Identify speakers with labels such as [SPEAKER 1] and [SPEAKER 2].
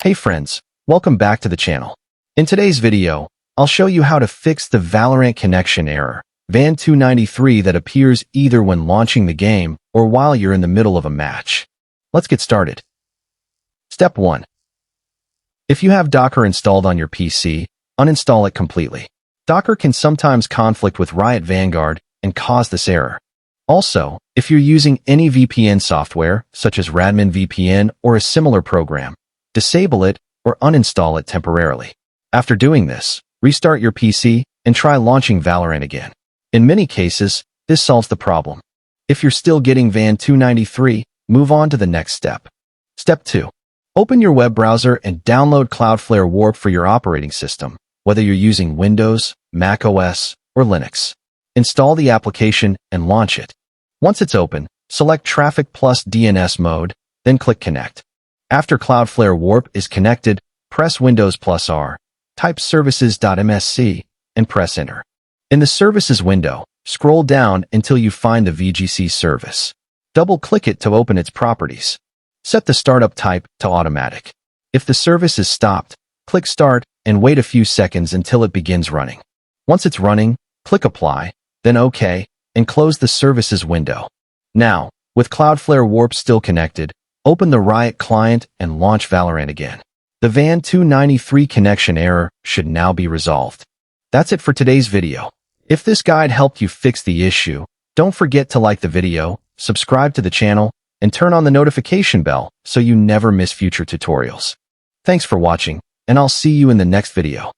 [SPEAKER 1] Hey friends, welcome back to the channel. In today's video, I'll show you how to fix the Valorant connection error, VAN293, that appears either when launching the game or while you're in the middle of a match. Let's get started. Step 1. If you have Docker installed on your PC, uninstall it completely. Docker can sometimes conflict with Riot Vanguard and cause this error. Also, if you're using any VPN software, such as Radman VPN or a similar program, disable it or uninstall it temporarily. After doing this, restart your PC and try launching Valorant again. In many cases, this solves the problem. If you're still getting VAN293, move on to the next step. Step 2. Open your web browser and download Cloudflare Warp for your operating system, whether you're using Windows, Mac OS, or Linux. Install the application and launch it. Once it's open, select Traffic plus DNS mode, then click Connect. After Cloudflare Warp is connected, press Windows plus R, type services.msc, and press Enter. In the Services window, scroll down until you find the VGC service. Double-click it to open its properties. Set the startup type to automatic. If the service is stopped, click Start and wait a few seconds until it begins running. Once it's running, click Apply, then OK, and close the Services window. Now, with Cloudflare Warp still connected, open the Riot client and launch Valorant again. The VAN293 connection error should now be resolved. That's it for today's video. If this guide helped you fix the issue, don't forget to like the video, subscribe to the channel, and turn on the notification bell so you never miss future tutorials. Thanks for watching, and I'll see you in the next video.